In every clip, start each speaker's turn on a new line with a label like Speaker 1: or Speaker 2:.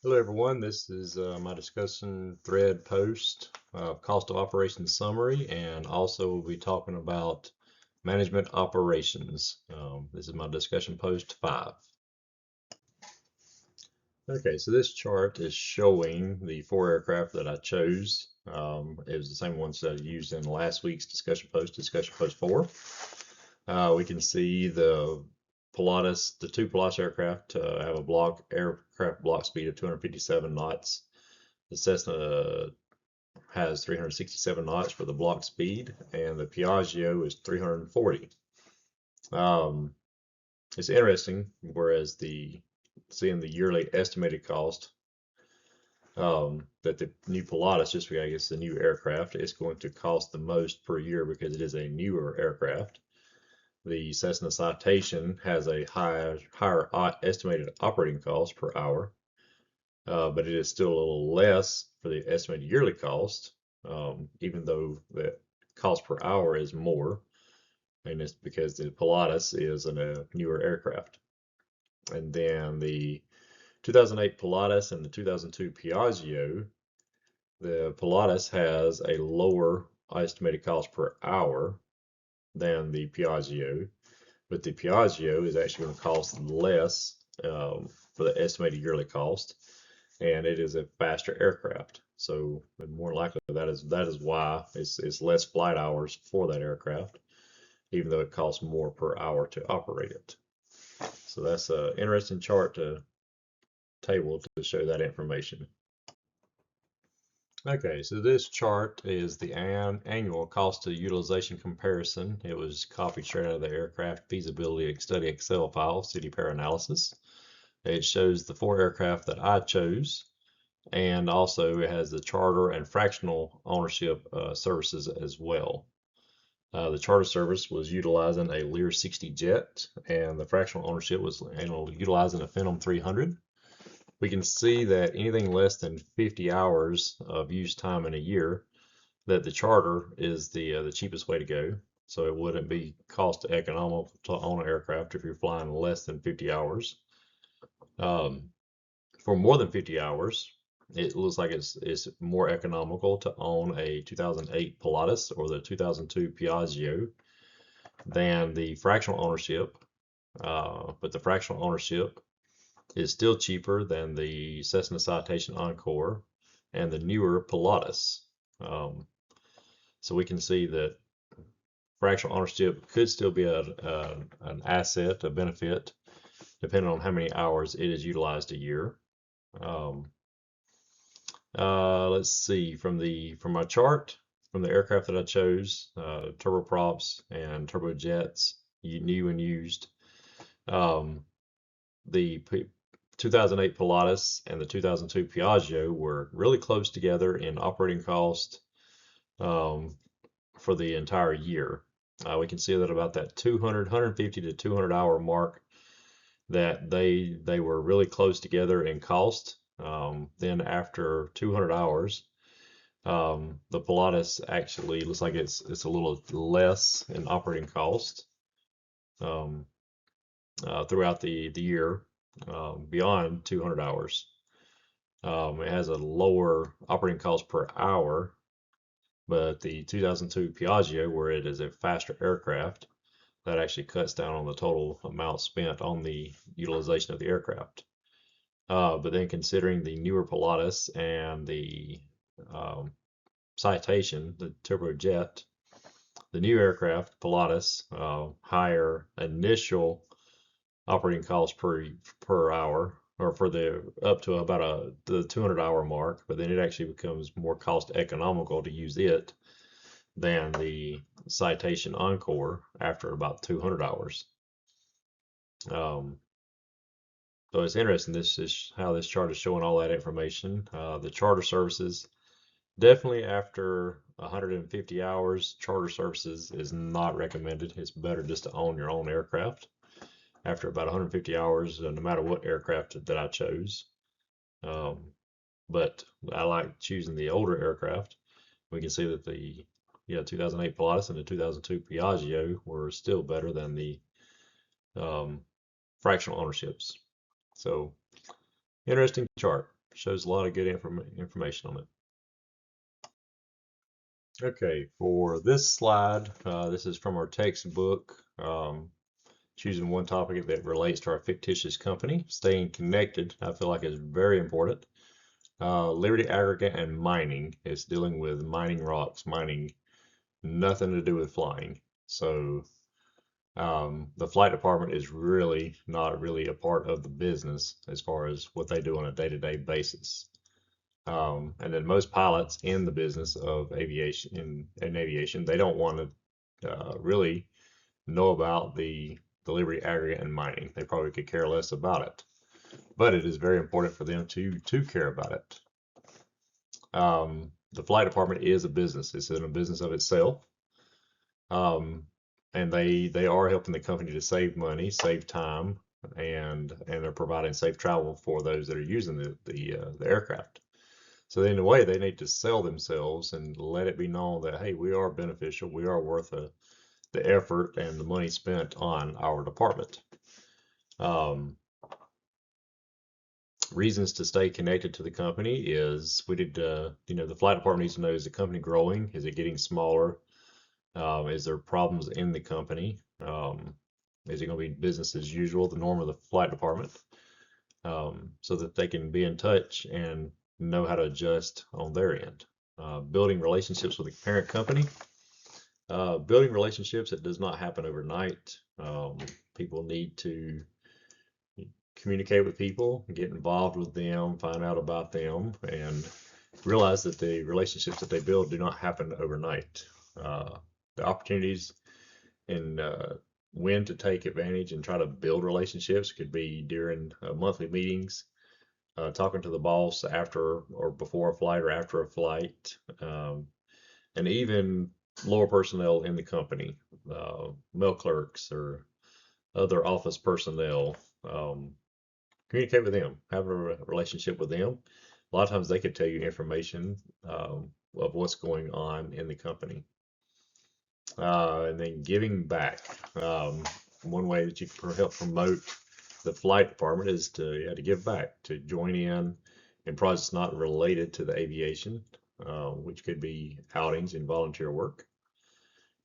Speaker 1: Hello everyone, this is my discussion thread post, cost of operations summary, and also we'll be talking about management operations. This is my discussion post 5. Okay, so this chart is showing the 4 aircraft that I chose. It was the same ones that I used in last week's discussion post 4. We can see the the 2 Pilatus aircraft have a aircraft block speed of 257 knots. The Cessna has 367 knots for the block speed, and the Piaggio is 340. Um, it's interesting, whereas seeing the yearly estimated cost, that the new Pilatus, just because I guess the new aircraft, is going to cost the most per year because it is a newer aircraft. The Cessna Citation has a higher estimated operating cost per hour, but it is still a little less for the estimated yearly cost, even though the cost per hour is more, and it's because the Pilatus is a newer aircraft. And then the 2008 Pilatus and the 2002 Piaggio, the Pilatus has a lower estimated cost per hour than the Piaggio, but the Piaggio is actually going to cost less for the estimated yearly cost, and it is a faster aircraft. So more likely that is why it's less flight hours for that aircraft, even though it costs more per hour to operate it. So that's an interesting chart to table to show that information. Okay, so this chart is the annual cost to utilization comparison. It was copied straight out of the aircraft feasibility study Excel file, city pair analysis. It shows the 4 aircraft that I chose, and also it has the charter and fractional ownership services as well. The charter service was utilizing a Lear 60 jet, and the fractional ownership was utilizing a Phenom 300. We can see that anything less than 50 hours of use time in a year, that the charter is the cheapest way to go. So it wouldn't be cost economical to own an aircraft if you're flying less than 50 hours. For more than 50 hours, it looks like it's more economical to own a 2008 Pilatus or the 2002 Piaggio than the fractional ownership. But the fractional ownership is still cheaper than the Cessna Citation Encore and the newer Pilatus. So we can see that fractional ownership could still be an asset, a benefit, depending on how many hours it is utilized a year. Let's see, from my chart, from the aircraft that I chose, turboprops and turbojets, new and used. The 2008 Pilatus and the 2002 Piaggio were really close together in operating cost for the entire year. We can see that about that 150 to 200 hour mark, that they were really close together in cost. Then after 200 hours, the Pilatus actually looks like it's a little less in operating cost throughout the year, beyond 200 hours. It has a lower operating cost per hour, but the 2002 Piaggio, where it is a faster aircraft, that actually cuts down on the total amount spent on the utilization of the aircraft. But then considering the newer Pilatus and the Citation, the turbojet, the new aircraft, Pilatus, higher initial operating cost per hour, or for the up to about the 200 hour mark, but then it actually becomes more cost economical to use it than the Citation Encore after about 200 hours. So it's interesting. This is how this chart is showing all that information. The charter services, definitely after 150 hours, charter services is not recommended. It's better just to own your own aircraft after about 150 hours, no matter what aircraft that I chose. But I like choosing the older aircraft. We can see that the 2008 Pilatus and the 2002 Piaggio were still better than the fractional ownerships. So interesting chart. shows a lot of good information on it. Okay, for this slide, this is from our textbook, choosing one topic that relates to our fictitious company. Staying connected, I feel like, is very important. Liberty Aggregate and Mining is dealing with mining rocks, mining, nothing to do with flying. So the flight department is really not really a part of the business as far as what they do on a day-to-day basis. And then most pilots in the business of aviation, in aviation, they don't want to really know about the Liberty Aggregate and Mining. They probably could care less about it, but it is very important for them to care about it. The flight department is a business. It's in a business of itself. And they are helping the company to save money, save time, and they're providing safe travel for those that are using the aircraft. So in a way, they need to sell themselves and let it be known that, hey, we are beneficial, we are worth the effort and the money spent on our department. Reasons to stay connected to the company is the flight department needs to know, is the company growing? Is it getting smaller? Is there problems in the company? Is it going to be business as usual, the norm of the flight department? So that they can be in touch and know how to adjust on their end. Building relationships with the parent company. Building relationships, it does not happen overnight. People need to communicate with people, get involved with them, find out about them, and realize that the relationships that they build do not happen overnight. The opportunities and when to take advantage and try to build relationships could be during monthly meetings, talking to the boss after or before a flight or after a flight, and even lower personnel in the company, mail clerks or other office personnel. Communicate with them, have a relationship with them. A lot of times they could tell you information of what's going on in the company. And then giving back. One way that you can help promote the flight department is to give back, to join in projects not related to the aviation, which could be outings and volunteer work.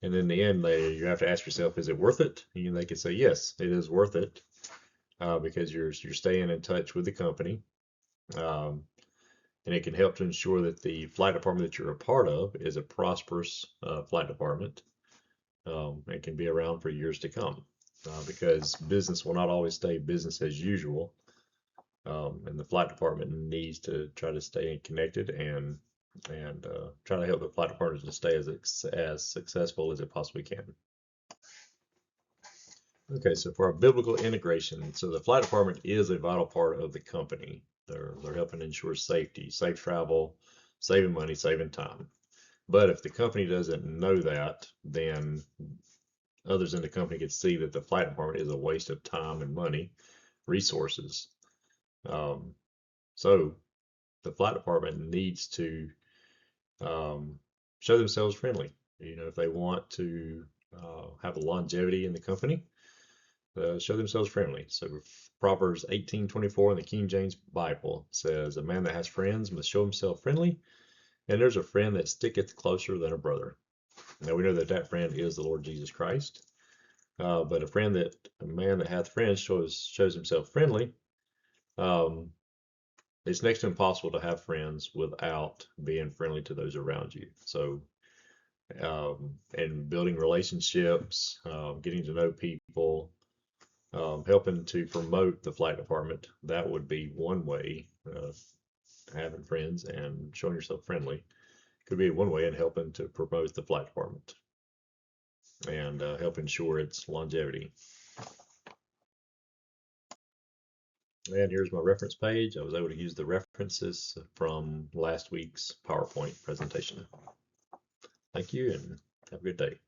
Speaker 1: And in the end, you have to ask yourself, is it worth it? And they can say, yes, it is worth it, because you're staying in touch with the company, and it can help to ensure that the flight department that you're a part of is a prosperous flight department. It can be around for years to come, because business will not always stay business as usual, and the flight department needs to try to stay connected and try to help the flight department to stay as successful as it possibly can. Okay, so for our biblical integration, so the flight department is a vital part of the company. They're helping ensure safety, safe travel, saving money, saving time. But if the company doesn't know that, then others in the company can see that the flight department is a waste of time and money, resources. So the flight department needs to show themselves friendly. If they want to have a longevity in the company, show themselves friendly. So Proverbs 18:24 in the King James Bible says, "A man that has friends must show himself friendly, and there's a friend that sticketh closer than a brother." Now we know that that friend is the Lord Jesus Christ. But a man that hath friends shows himself friendly. It's next to impossible to have friends without being friendly to those around you. So, and building relationships, getting to know people, helping to promote the flight department, that would be one way. Having friends and showing yourself friendly could be one way in helping to promote the flight department and help ensure its longevity. And here's my reference page. I was able to use the references from last week's PowerPoint presentation. Thank you and have a good day.